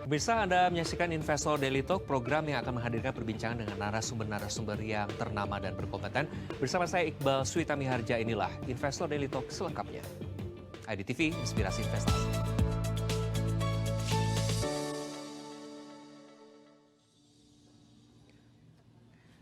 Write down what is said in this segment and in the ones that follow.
Pemirsa, Anda menyaksikan Investor Daily Talk, program yang akan menghadirkan perbincangan dengan narasumber-narasumber yang ternama dan berkompeten. Bersama saya Iqbal Suitami Harja, inilah Investor Daily Talk selengkapnya. IDTV, Inspirasi Investasi.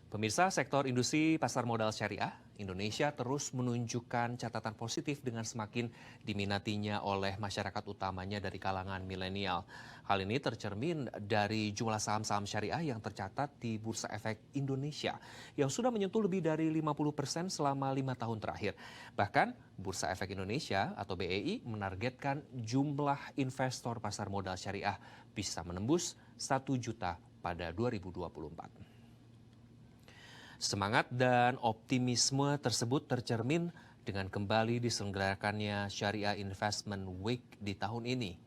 Pemirsa, sektor industri pasar modal syariah Indonesia terus menunjukkan catatan positif dengan semakin diminatinya oleh masyarakat utamanya dari kalangan milenial. Hal ini tercermin dari jumlah saham-saham syariah yang tercatat di Bursa Efek Indonesia yang sudah menyentuh lebih dari 50% selama 5 tahun terakhir. Bahkan Bursa Efek Indonesia atau BEI menargetkan jumlah investor pasar modal syariah bisa menembus 1 juta pada 2024. Semangat dan optimisme tersebut tercermin dengan kembali diselenggarakannya Syariah Investment Week di tahun ini.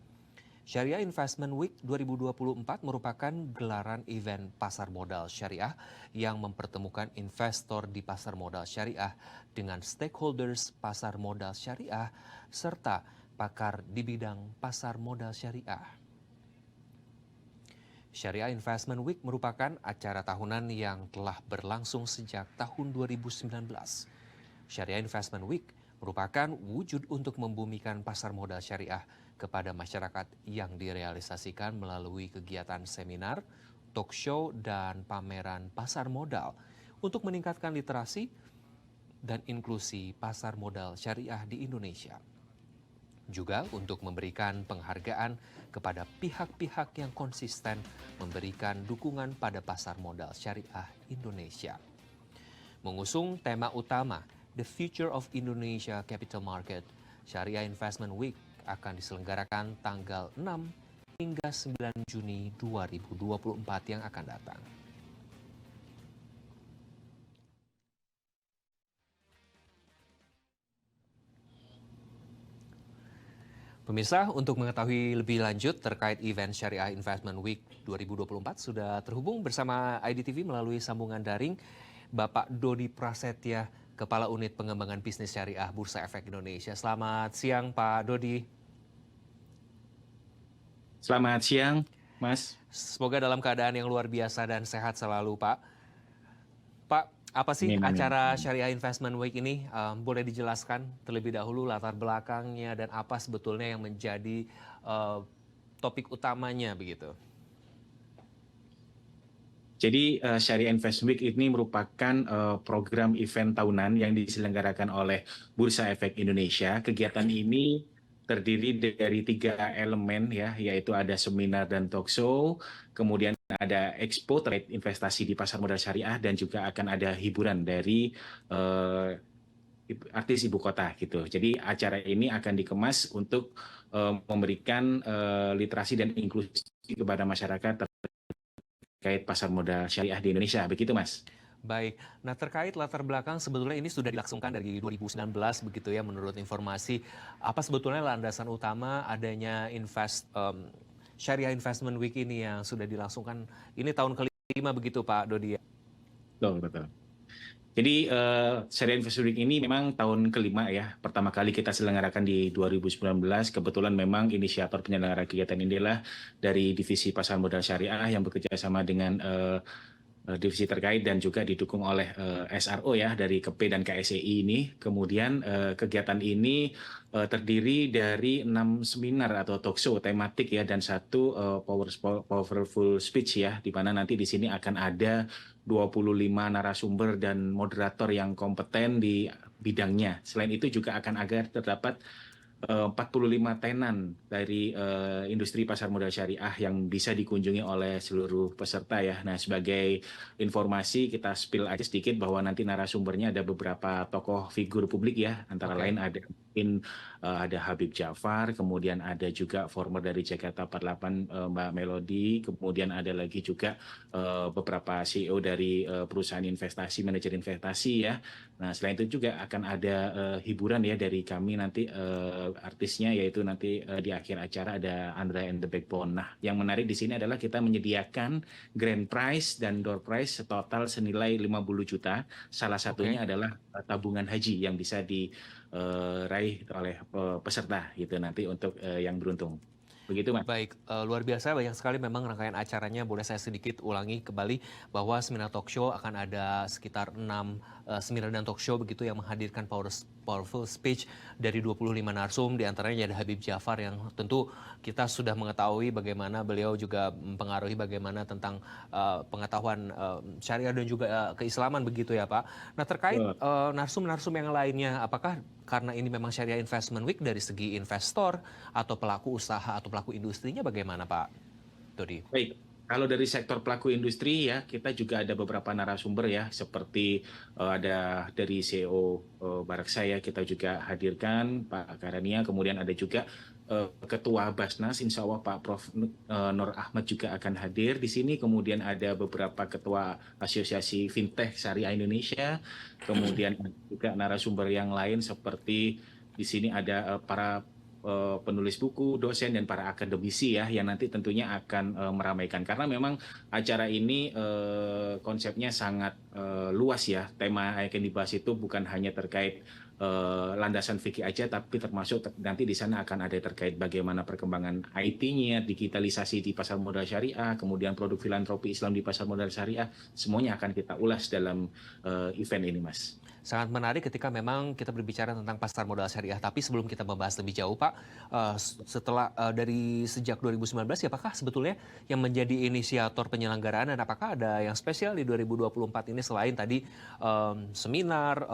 Syariah Investment Week 2024 merupakan gelaran event pasar modal syariah yang mempertemukan investor di pasar modal syariah dengan stakeholders pasar modal syariah serta pakar di bidang pasar modal syariah. Syariah Investment Week merupakan acara tahunan yang telah berlangsung sejak tahun 2019. Syariah Investment Week merupakan wujud untuk membumikan pasar modal syariah kepada masyarakat yang direalisasikan melalui kegiatan seminar, talk show, dan pameran pasar modal untuk meningkatkan literasi dan inklusi pasar modal syariah di Indonesia. Juga untuk memberikan penghargaan kepada pihak-pihak yang konsisten memberikan dukungan pada pasar modal syariah Indonesia. Mengusung tema utama The Future of Indonesia Capital Market, Syariah Investment Week akan diselenggarakan tanggal 6 hingga 9 Juni 2024 yang akan datang. Pemirsa, untuk mengetahui lebih lanjut terkait event Syariah Investment Week 2024 sudah terhubung bersama IDTV melalui sambungan daring Bapak Dodi Prasetya, Kepala Unit Pengembangan Bisnis Syariah Bursa Efek Indonesia. Selamat siang Pak Dodi. Selamat siang, Mas. Semoga dalam keadaan yang luar biasa dan sehat selalu, Pak. Pak, apa sih Amin. acara Syariah Investment Week ini? Boleh dijelaskan terlebih dahulu latar belakangnya dan apa sebetulnya yang menjadi topik utamanya begitu? Jadi Syariah Investment Week ini merupakan program event tahunan yang diselenggarakan oleh Bursa Efek Indonesia. Kegiatan ini terdiri dari 3 elemen ya, yaitu ada seminar dan talk show, kemudian ada expo terkait investasi di pasar modal syariah, dan juga akan ada hiburan dari artis ibu kota gitu. Jadi acara ini akan dikemas untuk memberikan literasi dan inklusi kepada masyarakat terkait pasar modal syariah di Indonesia. Begitu, Mas. Baik, nah terkait latar belakang sebetulnya ini sudah dilangsungkan dari 2019 begitu ya menurut informasi. Apa sebetulnya landasan utama adanya Syariah Investment Week ini yang sudah dilangsungkan ini tahun kelima begitu Pak Dodi ya? Betul. Jadi Syariah Investment Week ini memang tahun kelima ya. Pertama kali kita selenggarakan di 2019. Kebetulan memang inisiator penyelenggara kegiatan ini adalah dari Divisi Pasar Modal Syariah yang bekerja sama dengan divisi terkait dan juga didukung oleh SRO ya dari KP dan KSEI ini. Kemudian kegiatan ini terdiri dari 6 seminar atau talk show tematik ya, dan 1 powerful speech ya, di mana nanti di sini akan ada 25 narasumber dan moderator yang kompeten di bidangnya. Selain itu juga akan terdapat 45 tenan dari industri pasar modal syariah yang bisa dikunjungi oleh seluruh peserta ya. Nah, sebagai informasi kita spill aja sedikit bahwa nanti narasumbernya ada beberapa tokoh figur publik ya, antara lain ada mungkin ada Habib Ja'far, kemudian ada juga former dari Jakarta 48 Mbak Melody, kemudian ada lagi juga beberapa CEO dari perusahaan investasi, manajer investasi ya. Nah, selain itu juga akan ada hiburan ya dari kami nanti artisnya, yaitu nanti di akhir acara ada Andra and the Backbone. Nah, yang menarik di sini adalah kita menyediakan grand prize dan door prize total senilai 50 juta. Salah satunya adalah tabungan haji yang bisa diraih oleh peserta gitu nanti untuk yang beruntung. Begitu, Mas. Baik, luar biasa banyak sekali memang rangkaian acaranya. Boleh saya sedikit ulangi kembali bahwa seminar talk show akan ada sekitar 6 seminar dan talk show begitu yang menghadirkan powerful speech dari 25 narsum, di antaranya ada Habib Jafar yang tentu kita sudah mengetahui bagaimana beliau juga mempengaruhi bagaimana tentang pengetahuan syariah dan juga keislaman begitu ya Pak. Nah terkait Betul. narsum-narsum yang lainnya, apakah karena ini memang Syariah Investment Week dari segi investor atau pelaku usaha atau pelaku industrinya bagaimana Pak Dodi? Baik, kalau dari sektor pelaku industri ya, kita juga ada beberapa narasumber ya, seperti ada dari CEO Baraksa ya, kita juga hadirkan Pak Karania, kemudian ada juga Ketua Basnas, Insya Allah Pak Prof. Nur Ahmad juga akan hadir di sini, kemudian ada beberapa Ketua Asosiasi Fintech Syariah Indonesia, kemudian ada juga narasumber yang lain seperti di sini ada para penulis buku, dosen, dan para akademisi ya yang nanti tentunya akan meramaikan. Karena memang acara ini konsepnya sangat luas ya. Tema yang akan dibahas itu bukan hanya terkait landasan fikih aja, tapi termasuk nanti di sana akan ada terkait bagaimana perkembangan IT-nya, digitalisasi di pasar modal syariah, kemudian produk filantropi Islam di pasar modal syariah, semuanya akan kita ulas dalam event ini, Mas. Sangat menarik ketika memang kita berbicara tentang pasar modal syariah. Tapi sebelum kita membahas lebih jauh Pak, setelah dari sejak 2019 ya apakah sebetulnya yang menjadi inisiator penyelenggaraan dan apakah ada yang spesial di 2024 ini selain tadi seminar,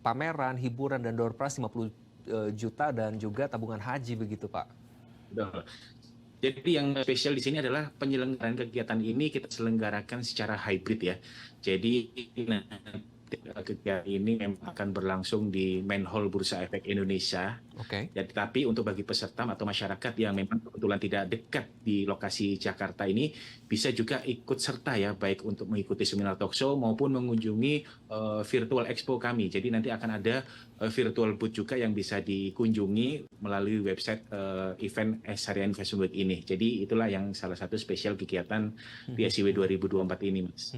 pameran, hiburan, dan door prize 50 juta dan juga tabungan haji begitu Pak? Betul. Jadi yang spesial di sini adalah penyelenggaraan kegiatan ini kita selenggarakan secara hybrid ya. Jadi kegiatan ini memang akan berlangsung di Main Hall Bursa Efek Indonesia. Oke. Jadi, tapi untuk bagi peserta atau masyarakat yang memang kebetulan tidak dekat di lokasi Jakarta ini bisa juga ikut serta ya, baik untuk mengikuti seminar talk show maupun mengunjungi virtual expo kami. Jadi nanti akan ada virtual booth juga yang bisa dikunjungi melalui website event Syariah Investment Week ini. Jadi itulah yang salah satu spesial kegiatan PSIW 2024 ini, Mas.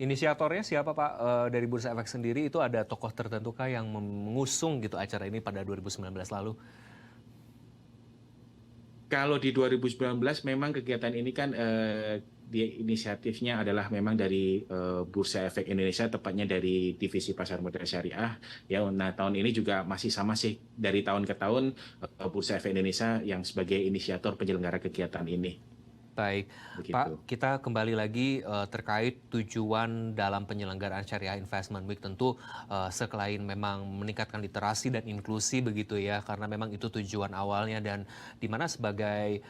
Inisiatornya siapa Pak dari Bursa Efek sendiri? Itu ada tokoh tertentukah yang mengusung gitu acara ini pada 2019 lalu? Kalau di 2019 memang kegiatan ini kan inisiatifnya adalah memang dari Bursa Efek Indonesia, tepatnya dari Divisi Pasar Modal Syariah. Ya, nah tahun ini juga masih sama sih, dari tahun ke tahun Bursa Efek Indonesia yang sebagai inisiator penyelenggara kegiatan ini. Baik, Begitu. Pak, kita kembali lagi terkait tujuan dalam penyelenggaraan Syariah Investment Week. Tentu selain memang meningkatkan literasi dan inklusi begitu ya, karena memang itu tujuan awalnya dan di mana sebagai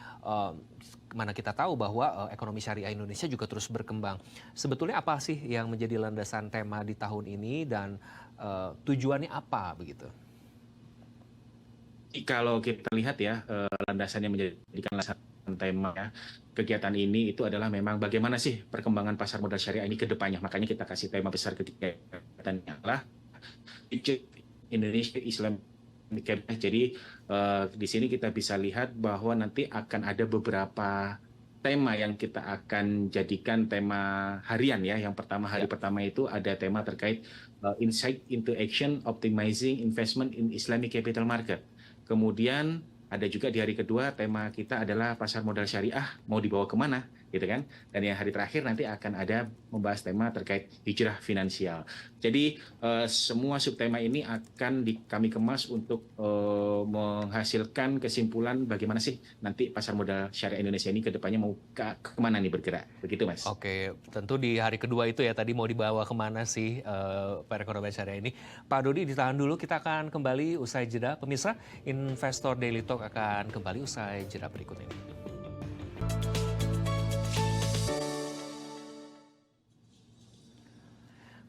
mana kita tahu bahwa ekonomi syariah Indonesia juga terus berkembang. Sebetulnya apa sih yang menjadi landasan tema di tahun ini dan tujuannya apa begitu? Kalau kita lihat ya, landasannya menjadikan landasan tema ya, kegiatan ini itu adalah memang bagaimana sih perkembangan pasar modal syariah ini ke depannya. Makanya kita kasih tema besar kegiatannya adalah Indonesia Islam. Jadi di sini kita bisa lihat bahwa nanti akan ada beberapa tema yang kita akan jadikan tema harian ya. Yang pertama, hari pertama itu ada tema terkait Insight into Action Optimizing Investment in Islamic Capital Market. Kemudian ada juga di hari kedua tema kita adalah pasar modal syariah mau dibawa kemana, gitu kan? Dan yang hari terakhir nanti akan ada membahas tema terkait hijrah finansial. Jadi semua subtema ini akan kami kemas untuk menghasilkan kesimpulan bagaimana sih nanti pasar modal syariah Indonesia ini ke depannya mau kemana nih bergerak, begitu Mas? Oke, tentu di hari kedua itu ya tadi mau dibawa kemana sih perekonomian syariah ini. Pak Dodi ditahan dulu, kita akan kembali usai jeda. Pemirsa, Investor Daily Talk akan kembali usai jeda berikut ini.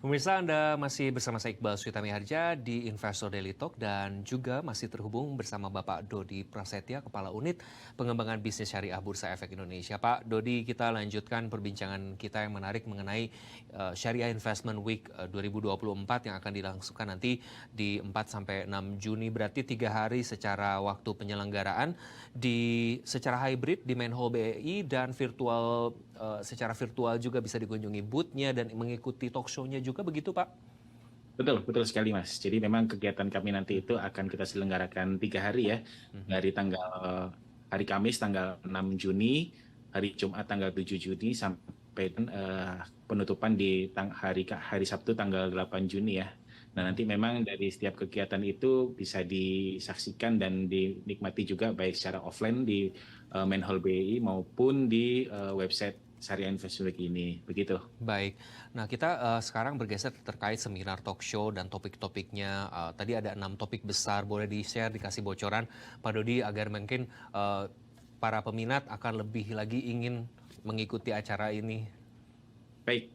Pemirsa, Anda masih bersama saya Iqbal Suitami Harja di Investor Daily Talk dan juga masih terhubung bersama Bapak Dodi Prasetya, Kepala Unit Pengembangan Bisnis Syariah Bursa Efek Indonesia. Pak Dodi, kita lanjutkan perbincangan kita yang menarik mengenai Syariah Investment Week 2024 yang akan dilangsungkan nanti di 4-6 Juni. Berarti 3 hari secara waktu penyelenggaraan secara hybrid di Main Hall BEI dan virtual secara virtual juga bisa dikunjungi booth-nya dan mengikuti talk show-nya juga begitu Pak? Betul sekali Mas. Jadi memang kegiatan kami nanti itu akan kita selenggarakan 3 hari ya, dari tanggal hari Kamis tanggal 6 Juni, hari Jumat tanggal 7 Juni, sampai penutupan di hari Sabtu tanggal 8 Juni ya. Nah, nanti memang dari setiap kegiatan itu bisa disaksikan dan dinikmati juga baik secara offline di Main Hall BI maupun di website Syariah Investment Week ini. Begitu. Baik. Nah, kita sekarang bergeser terkait seminar talk show dan topik-topiknya. Tadi ada 6 topik besar, boleh di-share, dikasih bocoran, Pak Dodi, agar mungkin para peminat akan lebih lagi ingin mengikuti acara ini. Baik,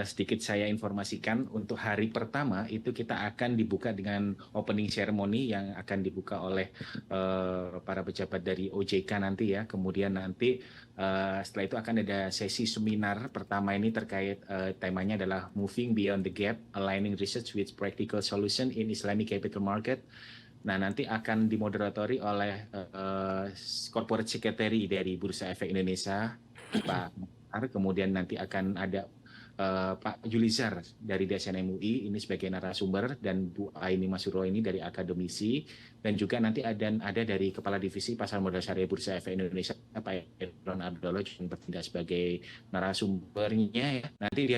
sedikit saya informasikan untuk hari pertama itu kita akan dibuka dengan opening ceremony yang akan dibuka oleh para pejabat dari OJK nanti ya. Kemudian nanti setelah itu akan ada sesi seminar pertama ini terkait temanya adalah Moving Beyond the Gap, Aligning Research with Practical Solution in Islamic Capital Market. Nah, nanti akan dimoderatori oleh Corporate Secretary dari Bursa Efek Indonesia, Pak. Kemudian nanti akan ada Pak Julizar dari DSN MUI ini sebagai narasumber, dan Bu Aini Masuro ini dari akademisi, dan juga nanti ada dari Kepala Divisi Pasar Modal Syariah Bursa Efek Indonesia Pak Edron Abdullah yang bertindak sebagai narasumbernya ya. Nanti di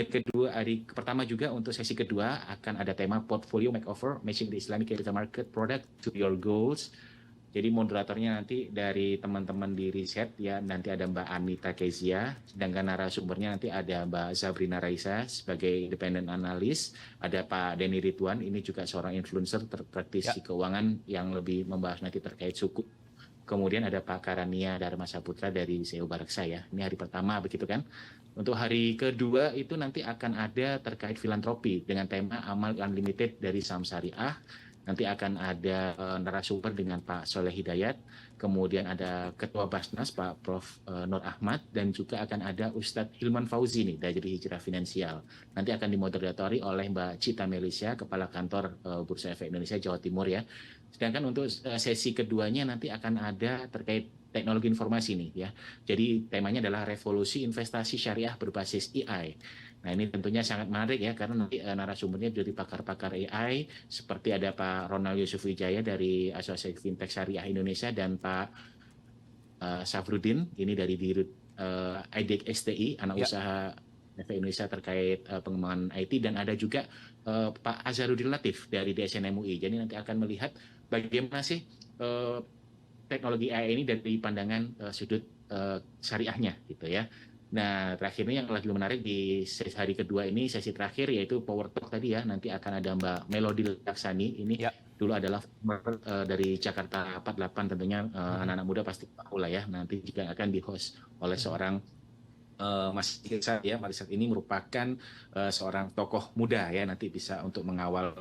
hari pertama juga untuk sesi kedua akan ada tema Portfolio Makeover Matching the Islamic Capital Market Product to Your Goals. Jadi moderatornya nanti dari teman-teman di riset ya, nanti ada Mbak Anita Kezia, sedangkan narasumbernya nanti ada Mbak Sabrina Raisa sebagai independent analis, ada Pak Denny Ridwan, ini juga seorang influencer praktisi keuangan yang lebih membahas nanti terkait suku. Kemudian ada Pak Karania Dharma Saputra dari CEO Baraksa ya. Ini hari pertama begitu kan. Untuk hari kedua itu nanti akan ada terkait filantropi dengan tema Amal Unlimited dari Saham Syariah. Nanti akan ada narasumber dengan Pak Soleh Hidayat, kemudian ada Ketua Basnas Pak Prof. Nur Ahmad, dan juga akan ada Ustadz Hilman Fauzi nih dari Hijrah Finansial. Nanti akan dimoderatori oleh Mbak Cita Melisya, Kepala Kantor Bursa Efek Indonesia Jawa Timur ya. Sedangkan untuk sesi keduanya nanti akan ada terkait teknologi informasi nih ya. Jadi temanya adalah revolusi investasi syariah berbasis AI. Nah, ini tentunya sangat menarik ya, karena nanti narasumbernya dari pakar-pakar AI seperti ada Pak Ronald Yusuf Wijaya dari Asosiasi Fintech Syariah Indonesia, dan Pak Safrudin ini dari Dirut IDEC STI, anak usaha efek Indonesia terkait pengembangan IT, dan ada juga Pak Azharuddin Latif dari DSN MUI. Jadi nanti akan melihat bagaimana sih teknologi AI ini dari pandangan sudut syariahnya gitu ya. Nah, terakhirnya yang lebih menarik di sesi hari kedua ini, sesi terakhir yaitu Power Talk tadi ya. Nanti akan ada Mbak Melody Laksani, ini dulu adalah dari Jakarta 48, tentunya anak-anak muda pasti tahu lah ya. Nanti juga akan di-host oleh seorang Mas Irsad ya. Mas Irsad ini merupakan seorang tokoh muda ya, nanti bisa untuk mengawal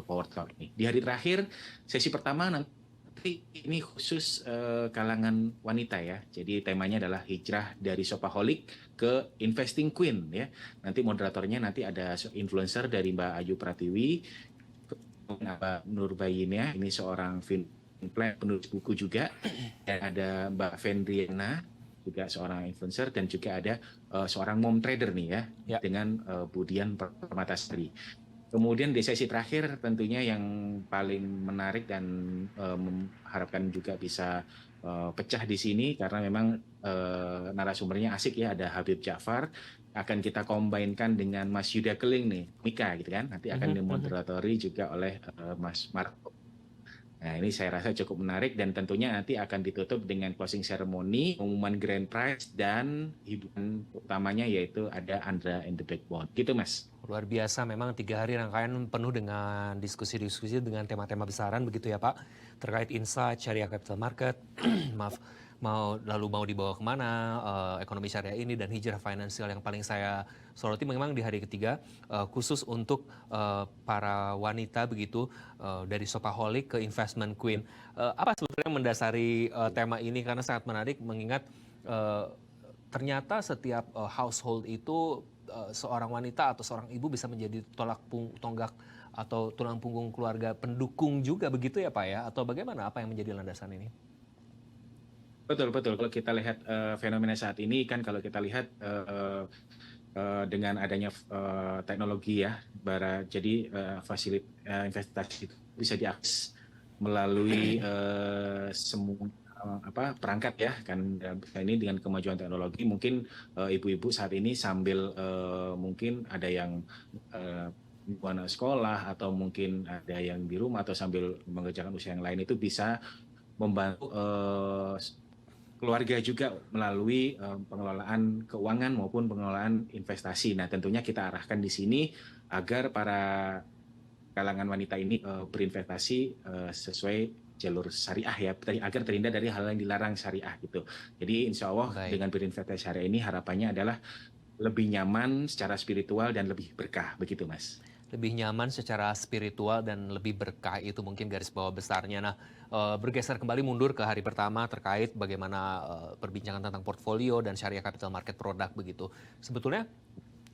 Power Talk ini. Di hari terakhir, sesi pertama nanti ini khusus kalangan wanita ya. Jadi temanya adalah hijrah dari shopaholic ke investing queen ya. Nanti moderatornya nanti ada influencer dari Mbak Ayu Pratiwi, Mbak Nurbayin ya. Ini seorang penulis buku juga. Dan ada Mbak Vendriana, juga seorang influencer, dan juga ada seorang mom trader nih ya. Dengan Budian Permatasari. Kemudian di sesi terakhir tentunya yang paling menarik dan mengharapkan juga bisa pecah di sini, karena memang narasumbernya asik ya, ada Habib Ja'far, akan kita combine-kan dengan Mas Yuda Keling nih, Mika gitu kan, nanti akan dimoderatori juga oleh Mas Marco. Nah, ini saya rasa cukup menarik, dan tentunya nanti akan ditutup dengan closing ceremony, pengumuman grand prize, dan hiburan utamanya yaitu ada Andra and the Backbone. Gitu Mas. Luar biasa, memang 3 hari rangkaian penuh dengan diskusi-diskusi dengan tema-tema besaran begitu ya Pak, terkait insight syariah capital market, maaf, mau dibawa kemana, ekonomi syariah ini, dan hijrah finansial yang paling saya soroti memang di hari ketiga, khusus untuk para wanita begitu, dari shopaholic ke investment queen. Apa sebetulnya mendasari tema ini, karena sangat menarik mengingat ternyata setiap household itu seorang wanita atau seorang ibu bisa menjadi tonggak atau tulang punggung keluarga pendukung juga begitu ya Pak ya, atau bagaimana, apa yang menjadi landasan ini? Betul. Kalau kita lihat fenomena saat ini kan, kalau kita lihat dengan adanya teknologi ya, jadi fasilitas investasi itu bisa diakses melalui semua perangkat ya kan ini dengan kemajuan teknologi mungkin ibu-ibu saat ini sambil mungkin ada yang anak sekolah atau mungkin ada yang di rumah atau sambil mengerjakan usaha yang lain itu bisa membantu keluarga juga melalui pengelolaan keuangan maupun pengelolaan investasi. Nah, tentunya kita arahkan di sini agar para kalangan wanita ini berinvestasi sesuai jalur syariah ya, agar terhindar dari hal yang dilarang syariah gitu. Jadi insya Allah Baik. dengan berinvestasi syariah ini harapannya adalah lebih nyaman secara spiritual dan lebih berkah, begitu Mas. Lebih nyaman secara spiritual dan lebih berkah itu mungkin garis bawah besarnya. Nah, bergeser kembali mundur ke hari pertama terkait bagaimana perbincangan tentang portfolio dan syariah capital market produk begitu. Sebetulnya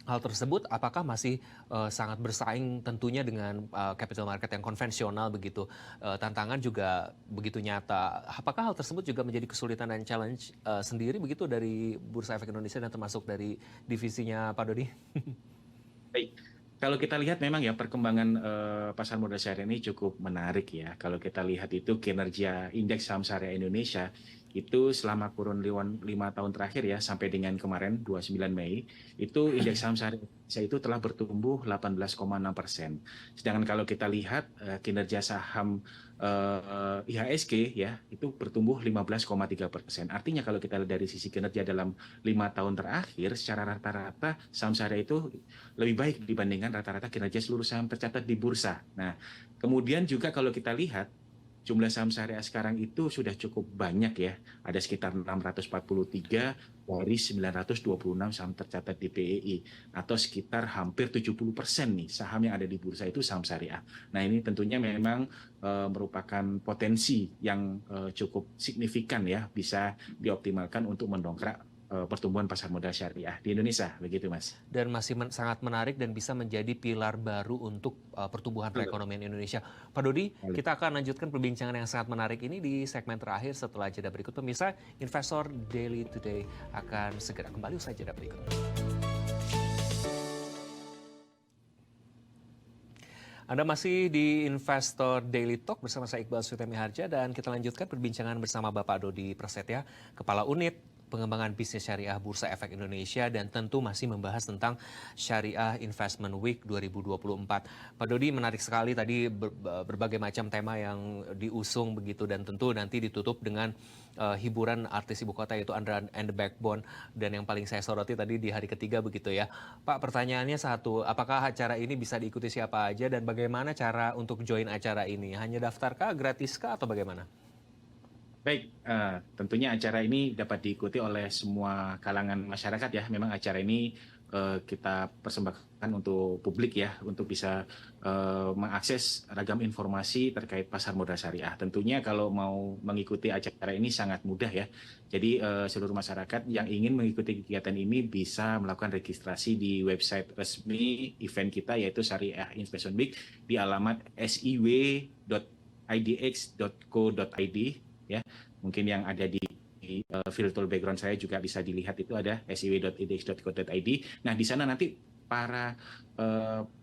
hal tersebut apakah masih sangat bersaing tentunya dengan capital market yang konvensional begitu? Tantangan juga begitu nyata. Apakah hal tersebut juga menjadi kesulitan dan challenge sendiri begitu dari Bursa Efek Indonesia dan termasuk dari divisinya Pak Dodi? Baik. Kalau kita lihat memang ya perkembangan pasar modal syariah ini cukup menarik ya. Kalau kita lihat itu kinerja indeks saham syariah Indonesia itu selama kurun 5 tahun terakhir ya sampai dengan kemarin 29 Mei itu indeks saham syariah Indonesia itu telah bertumbuh 18,6%. Sedangkan kalau kita lihat kinerja saham IHSG ya itu bertumbuh 15,3%. Artinya kalau kita lihat dari sisi kinerja dalam 5 tahun terakhir secara rata-rata saham syariah itu lebih baik dibandingkan rata-rata kinerja seluruh saham tercatat di bursa. Nah, kemudian juga kalau kita lihat jumlah saham syariah sekarang itu sudah cukup banyak ya. Ada sekitar 643 dari 926 saham tercatat di BEI atau sekitar hampir 70% nih saham yang ada di bursa itu saham syariah. Nah, ini tentunya memang merupakan potensi yang cukup signifikan ya bisa dioptimalkan untuk mendongkrak pertumbuhan pasar modal syariah di Indonesia, begitu Mas. Dan masih sangat menarik dan bisa menjadi pilar baru untuk pertumbuhan Betul. perekonomian Indonesia. Pak Dodi, kita akan lanjutkan perbincangan yang sangat menarik ini di segmen terakhir setelah jeda berikut. Pemirsa, Investor Daily Today akan segera kembali usai jeda berikut. Anda masih di Investor Daily Talk bersama saya Iqbal Sutemi Harja dan kita lanjutkan perbincangan bersama Bapak Dodi Prasetya, Kepala Unit Pengembangan Bisnis Syariah Bursa Efek Indonesia dan tentu masih membahas tentang Syariah Investment Week 2024. Pak Dodi, menarik sekali tadi berbagai macam tema yang diusung begitu dan tentu nanti ditutup dengan hiburan artis ibu kota yaitu Andra and the Backbone dan yang paling saya soroti tadi di hari ketiga begitu ya. Pak, pertanyaannya satu, apakah acara ini bisa diikuti siapa aja dan bagaimana cara untuk join acara ini? Hanya daftarkah, gratiskah atau bagaimana? Baik, tentunya acara ini dapat diikuti oleh semua kalangan masyarakat ya. Memang acara ini kita persembahkan untuk publik ya, untuk bisa mengakses ragam informasi terkait pasar modal syariah. Tentunya kalau mau mengikuti acara ini sangat mudah ya. Jadi seluruh masyarakat yang ingin mengikuti kegiatan ini bisa melakukan registrasi di website resmi event kita yaitu Syariah Investment Week di alamat siw.idx.co.id. Ya, mungkin yang ada di virtual background saya juga bisa dilihat itu ada siw.idx.co.id. Nah, di sana nanti para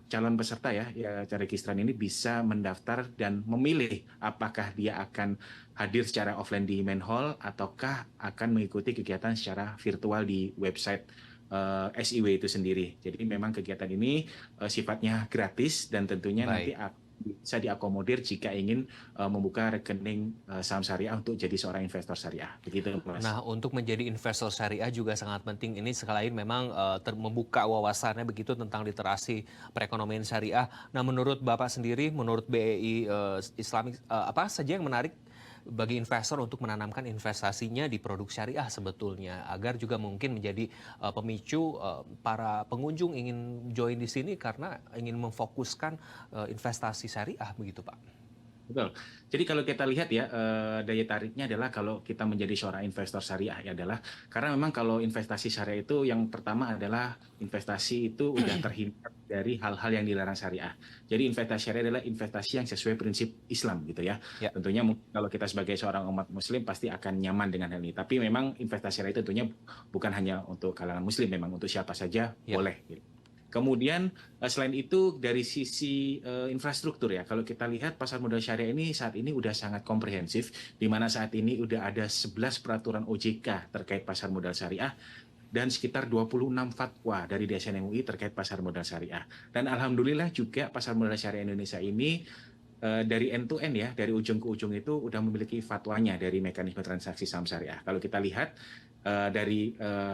calon peserta ya registran ini bisa mendaftar dan memilih apakah dia akan hadir secara offline di main hall ataukah akan mengikuti kegiatan secara virtual di website SIW itu sendiri. Jadi memang kegiatan ini sifatnya gratis dan tentunya nanti bisa diakomodir jika ingin membuka rekening saham syariah untuk jadi seorang investor syariah. Begitu, Mas. Nah, untuk menjadi investor syariah juga sangat penting. Ini sekali memang membuka wawasannya begitu tentang literasi perekonomian syariah. Nah, menurut Bapak sendiri, menurut BEI Islamic, apa saja yang menarik bagi investor untuk menanamkan investasinya di produk syariah sebetulnya agar juga mungkin menjadi pemicu para pengunjung ingin join di sini karena ingin memfokuskan investasi syariah begitu Pak. Betul. Jadi kalau kita lihat ya daya tariknya adalah kalau kita menjadi seorang investor syariah ya adalah karena memang kalau investasi syariah itu yang pertama adalah investasi itu udah terhindar dari hal-hal yang dilarang syariah. Jadi investasi syariah adalah investasi yang sesuai prinsip Islam gitu ya. Tentunya kalau kita sebagai seorang umat muslim pasti akan nyaman dengan hal ini. Tapi memang investasi syariah itu tentunya bukan hanya untuk kalangan muslim, memang untuk siapa saja boleh. Gitu. Kemudian selain itu dari sisi infrastruktur ya, kalau kita lihat pasar modal syariah ini saat ini udah sangat komprehensif, di mana saat ini udah ada 11 peraturan OJK terkait pasar modal syariah dan sekitar 26 fatwa dari DSN MUI terkait pasar modal syariah. Dan alhamdulillah juga pasar modal syariah Indonesia ini dari end to end ya, dari ujung ke ujung itu udah memiliki fatwanya dari mekanisme transaksi saham syariah. Kalau kita lihat dari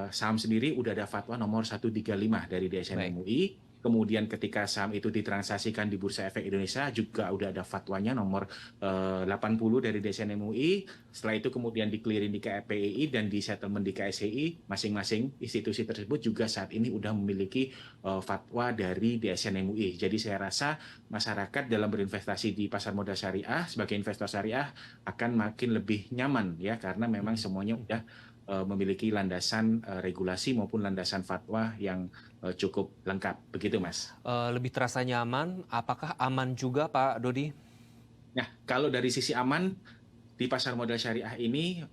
saham sendiri udah ada fatwa nomor 135 dari DSN Baik. MUI. Kemudian ketika saham itu ditransaksikan di Bursa Efek Indonesia juga udah ada fatwanya nomor 80 dari DSN MUI. Setelah itu kemudian di-clearing di KPI dan di settlement di KSCI. Masing-masing institusi tersebut juga saat ini udah memiliki fatwa dari DSN MUI. Jadi saya rasa masyarakat dalam berinvestasi di pasar modal syariah sebagai investor syariah akan makin lebih nyaman ya, karena memang semuanya udah memiliki landasan regulasi maupun landasan fatwa yang cukup lengkap. Begitu, Mas. Lebih terasa nyaman, apakah aman juga Pak Dodi? Nah, kalau dari sisi aman, di pasar modal syariah ini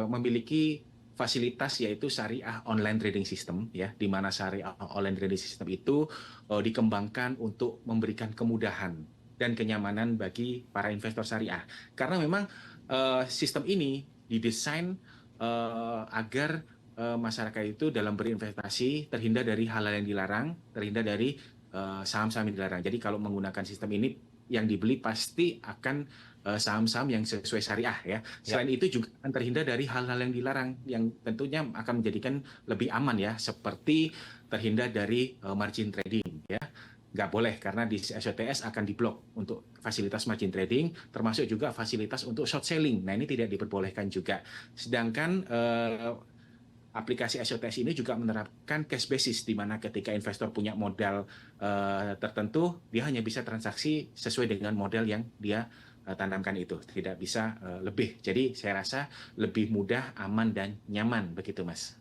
memiliki fasilitas yaitu syariah online trading system ya, di mana syariah online trading system itu dikembangkan untuk memberikan kemudahan dan kenyamanan bagi para investor syariah. Karena memang sistem ini didesain agar masyarakat itu dalam berinvestasi terhindar dari hal-hal yang dilarang, terhindar dari saham-saham yang dilarang. Jadi kalau menggunakan sistem ini yang dibeli pasti akan saham-saham yang sesuai syariah ya. Selain itu juga akan terhindar dari hal-hal yang dilarang yang tentunya akan menjadikan lebih aman ya, seperti terhindar dari margin trading ya. Nggak boleh karena di SOTS akan diblok untuk fasilitas margin trading, termasuk juga fasilitas untuk short selling. Nah ini tidak diperbolehkan juga. Sedangkan aplikasi SOTS ini juga menerapkan cash basis, di mana ketika investor punya modal tertentu, dia hanya bisa transaksi sesuai dengan modal yang dia tanamkan itu, tidak bisa lebih. Jadi saya rasa lebih mudah, aman, dan nyaman, begitu Mas.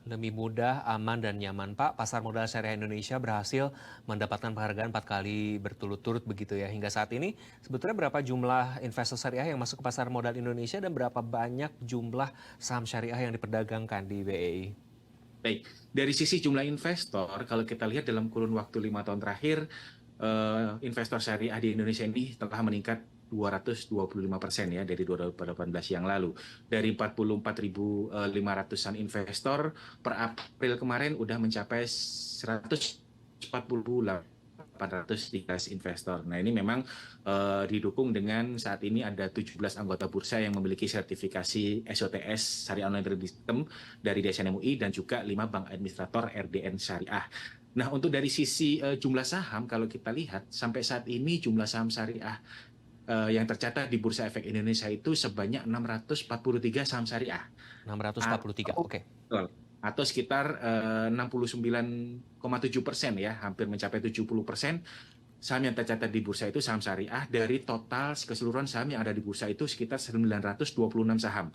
Lebih mudah, aman, dan nyaman Pak. Pasar modal syariah Indonesia berhasil mendapatkan penghargaan 4 kali berturut-turut begitu ya. Hingga saat ini sebetulnya berapa jumlah investor syariah yang masuk ke pasar modal Indonesia dan berapa banyak jumlah saham syariah yang diperdagangkan di BEI? Baik, dari sisi jumlah investor, kalau kita lihat dalam kurun waktu 5 tahun terakhir, investor syariah di Indonesia ini telah meningkat 225% ya dari 2018 yang lalu. Dari 44.500-an investor per April kemarin udah mencapai 148.813 investor. Nah ini memang didukung dengan saat ini ada 17 anggota bursa yang memiliki sertifikasi SOTS Syariah Online Trading System dari DSN MUI dan juga 5 bank administrator RDN Syariah. Nah untuk dari sisi jumlah saham, kalau kita lihat sampai saat ini jumlah saham syariah yang tercatat di Bursa Efek Indonesia itu sebanyak 643 saham syariah. 643, oke. Atau sekitar 69,7% ya, hampir mencapai 70% saham yang tercatat di bursa itu saham syariah. Dari total keseluruhan saham yang ada di bursa itu sekitar 926 saham.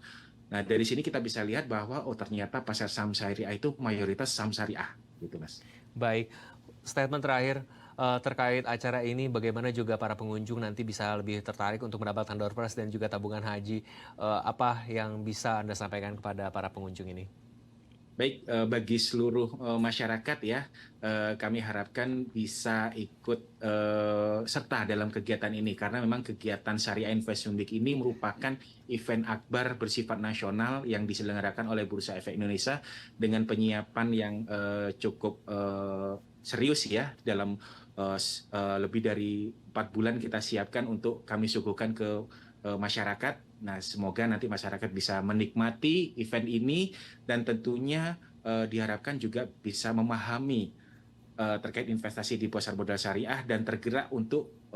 Nah dari sini kita bisa lihat bahwa ternyata pasar saham syariah itu mayoritas saham syariah, gitu Mas. Baik, statement terakhir terkait acara ini, bagaimana juga para pengunjung nanti bisa lebih tertarik untuk mendapatkan door prize dan juga tabungan haji. Apa yang bisa Anda sampaikan kepada para pengunjung ini? Baik, bagi seluruh masyarakat ya, kami harapkan bisa ikut serta dalam kegiatan ini, karena memang kegiatan Syariah Investment Week ini merupakan event akbar bersifat nasional yang diselenggarakan oleh Bursa Efek Indonesia dengan penyiapan yang cukup serius ya. Dalam lebih dari 4 bulan kita siapkan untuk kami suguhkan ke masyarakat. Nah, semoga nanti masyarakat bisa menikmati event ini dan tentunya diharapkan juga bisa memahami terkait investasi di pasar modal syariah dan tergerak untuk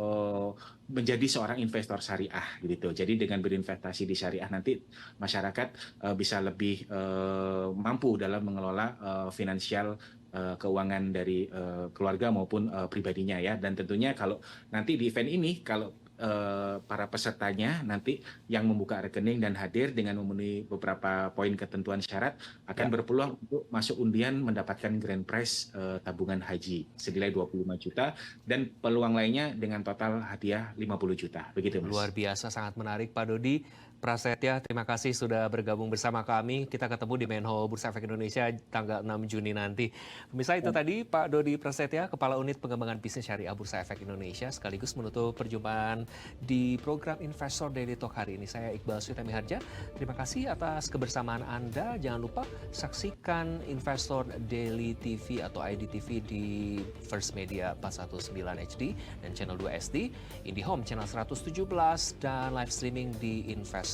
menjadi seorang investor syariah gitu. Jadi dengan berinvestasi di syariah nanti masyarakat bisa lebih mampu dalam mengelola finansial keuangan dari keluarga maupun pribadinya ya. Dan tentunya kalau nanti di event ini, kalau para pesertanya nanti yang membuka rekening dan hadir dengan memenuhi beberapa poin ketentuan syarat akan berpeluang untuk masuk undian mendapatkan grand prize tabungan haji senilai 25 juta dan peluang lainnya dengan total hadiah 50 juta. Begitu, Mas. Luar biasa, sangat menarik Pak Dodi Prasetya. Terima kasih sudah bergabung bersama kami. Kita ketemu di Main Hall Bursa Efek Indonesia tanggal 6 Juni nanti. Pemirsa, itu tadi Pak Dodi Prasetya, Kepala Unit Pengembangan Bisnis Syariah Bursa Efek Indonesia, sekaligus menutup perjumpaan di program Investor Daily Talk hari ini. Saya Iqbal Suyutami Harja. Terima kasih atas kebersamaan Anda. Jangan lupa saksikan Investor Daily TV atau IDTV di First Media 419 HD dan Channel 2 SD, IndiHome Channel 117, dan live streaming di investor.id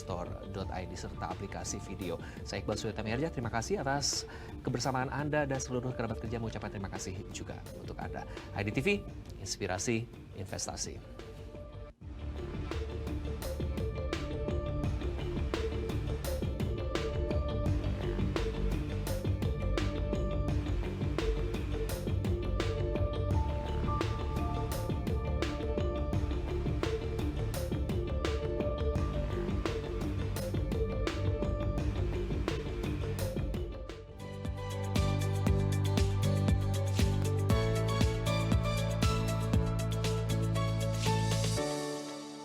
serta aplikasi video. Saya Iqbal Suyutami Harja, terima kasih atas kebersamaan Anda dan seluruh kerabat kerja mengucapkan terima kasih juga untuk Anda. IDTV, inspirasi investasi.